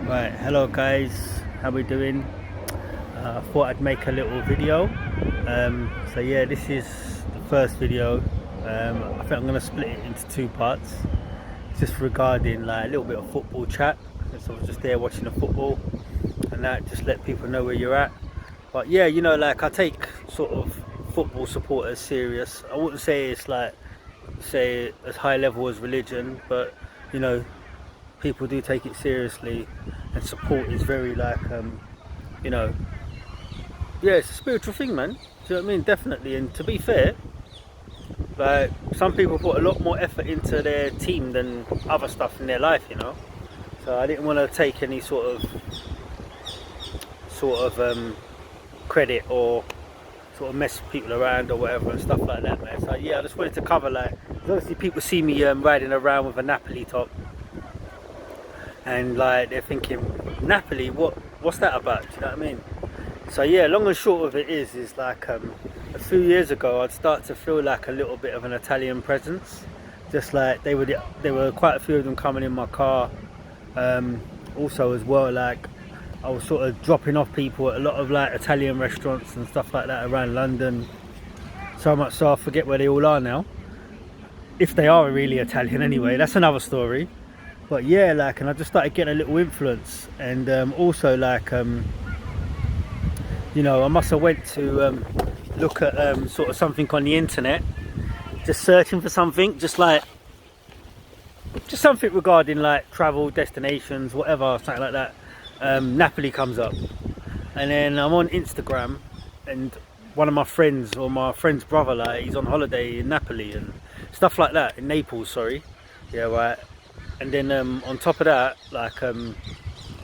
Right, hello guys, how we doing? Thought I'd make a little video. So yeah, this is the first video. I think I'm going to split it into two parts, just regarding like a little bit of football chat. So I was just there watching the football, and that just let people know where you're at. But yeah, like I take sort of football supporters serious. I wouldn't say it's like say as high level as religion, but you know people do take it seriously, and support is very like you know yeah, it's a spiritual thing, man. Do you know what I mean? Definitely. And to be fair, like some people put a lot more effort into their team than other stuff in their life. So I didn't want to take any sort of credit or sort of mess people around or whatever and stuff like that, man. So yeah, I just wanted to cover, like, 'cause obviously people see me riding around with a Napoli top, and like they're thinking, Napoli, what's that about? Do you know what I mean? So yeah, long and short of it is like a few years ago I'd start to feel like a little bit of an Italian presence. Just like there were quite a few of them coming in my car. Also as well, like I was sort of dropping off people at a lot of like Italian restaurants and stuff like that around London. So much so I forget where they all are now. If they are really Italian anyway, that's another story. But yeah, like, and I just started getting a little influence, and also like I must have went to look at sort of something on the internet, just searching for something, just something regarding like travel destinations, whatever, something like that. Napoli comes up, and then I'm on Instagram, and one of my friends, or my friend's brother, like he's on holiday in Napoli and stuff like that, in Naples, sorry. Yeah, right. And then on top of that, like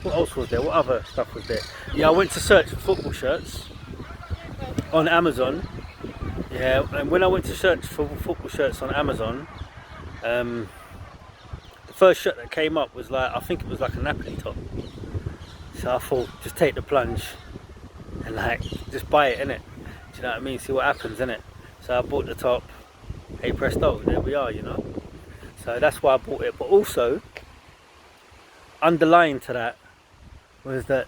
what else was there? What other stuff was there? Yeah, I went to search for football shirts on Amazon. Yeah, and when I went to search for football shirts on Amazon, the first shirt that came up was like, I think it was like a Napoli top. So I thought, just take the plunge and like just buy it, innit? Do you know what I mean? See what happens, innit? So I bought the top. Hey presto, there we are, So that's why I bought it. But also, underlying to that was that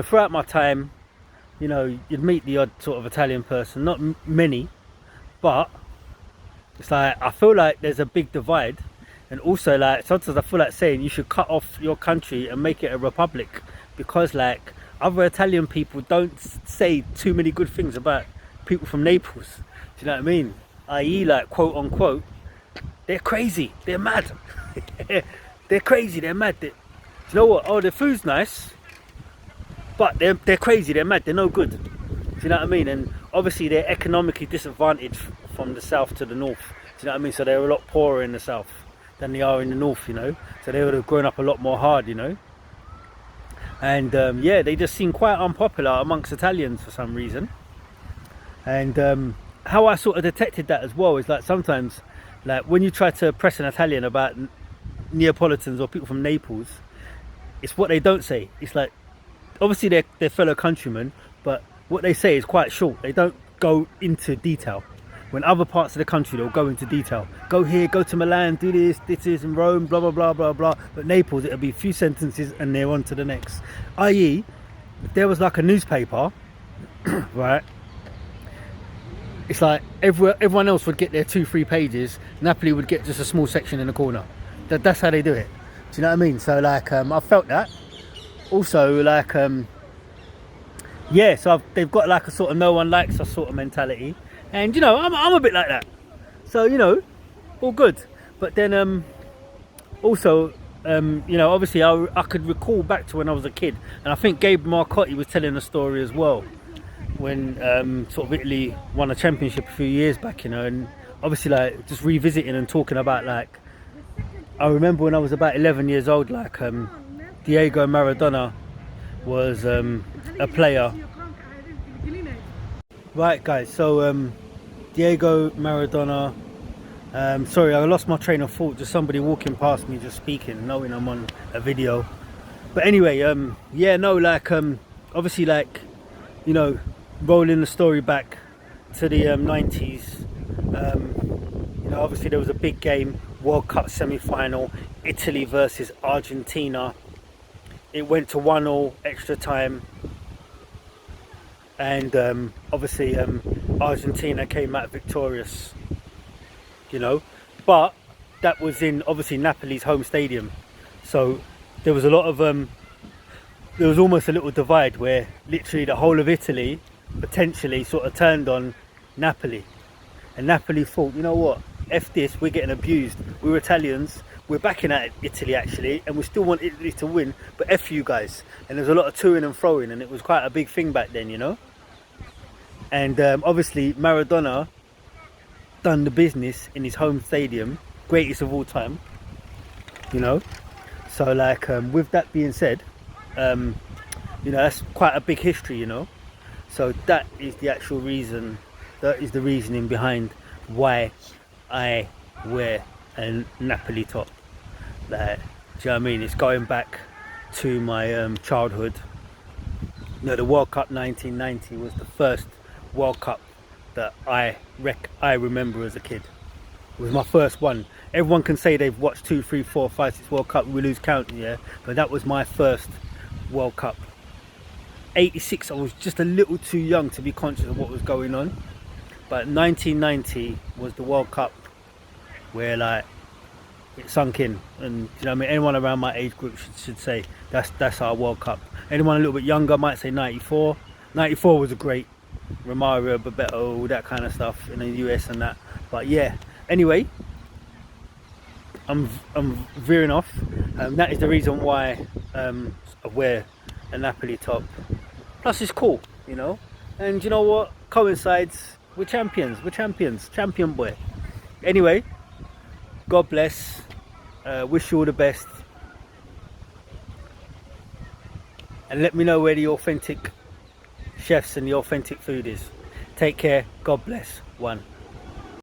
throughout my time, you'd meet the odd sort of Italian person, not many, but it's like I feel like there's a big divide. And also, like, sometimes I feel like saying you should cut off your country and make it a republic, because like other Italian people don't say too many good things about people from Naples. Do you know what I mean? I.e., like, quote unquote, they're crazy, they're mad. They're crazy, they're mad. Do you know what? Oh, their food's nice, but they're crazy, they're mad, they're no good. Do you know what I mean? And obviously they're economically disadvantaged from the south to the north. Do you know what I mean? So they're a lot poorer in the south than they are in the north, So they would have grown up a lot more hard, And yeah, they just seem quite unpopular amongst Italians for some reason. And how I sort of detected that as well is like sometimes, like when you try to press an Italian about Neapolitans or people from Naples, it's what they don't say. It's like, obviously they're fellow countrymen, but what they say is quite short. They don't go into detail. When other parts of the country, they'll go into detail. Go here, go to Milan, do this is in Rome, blah, blah, blah, blah, blah. But Naples, it'll be a few sentences and they're on to the next. I.e., if there was like a newspaper, right, it's like everyone else would get their 2-3 pages. Napoli would get just a small section in the corner. That's how they do it. Do you know what I mean? So like, I felt that. Also, like, yeah, so they've got like a sort of no one likes us sort of mentality. And I'm a bit like that, so all good. But then also obviously I could recall back to when I was a kid, and I think Gabe Marcotti was telling a story as well when sort of Italy won a championship a few years back, and obviously like just revisiting and talking about, like, I remember when I was about 11 years old, like Diego Maradona was a player. Right guys, so Diego Maradona, sorry, I lost my train of thought, just somebody walking past me just speaking, knowing I'm on a video. But anyway, yeah, no, like obviously, like, rolling the story back to the 90s, obviously there was a big game, World Cup semi-final, Italy versus Argentina. it went to 1-1 extra time, and obviously Argentina came out victorious, you know. But that was in obviously Napoli's home stadium, so there was a lot of there was almost a little divide where literally the whole of Italy potentially sort of turned on Napoli, and Napoli thought, you know what, F this, we're getting abused, we're Italians, we're backing at Italy actually, and we still want Italy to win, but F you guys. And there's a lot of toing and throwing, and it was quite a big thing back then, you know. And obviously Maradona done the business in his home stadium, greatest of all time, you know. So like with that being said, you know, that's quite a big history, you know. So that is the actual reason, that is the reasoning behind why I wear a Napoli top. Like, do you know what I mean? It's going back to my childhood. You know, the World Cup 1990 was the first World Cup that I remember as a kid. It was my first one. Everyone can say they've watched 2, 3, 4, 5, 6 World Cup, we lose count, yeah. But that was my first World Cup. 86, I was just a little too young to be conscious of what was going on. But 1990 was the World Cup where like it sunk in, and you know what I mean, anyone around my age group should say that's our World Cup. Anyone a little bit younger might say 94. 94 was a great, Romario, Bebeto, all that kind of stuff in the US and that. But yeah, anyway, I'm veering off. That is the reason why I wear a Napoli top. Plus it's cool, you know, and you know what, coincides, we're champions, champion boy. Anyway, God bless, wish you all the best, and let me know where the authentic chefs and the authentic food is. Take care, God bless, one.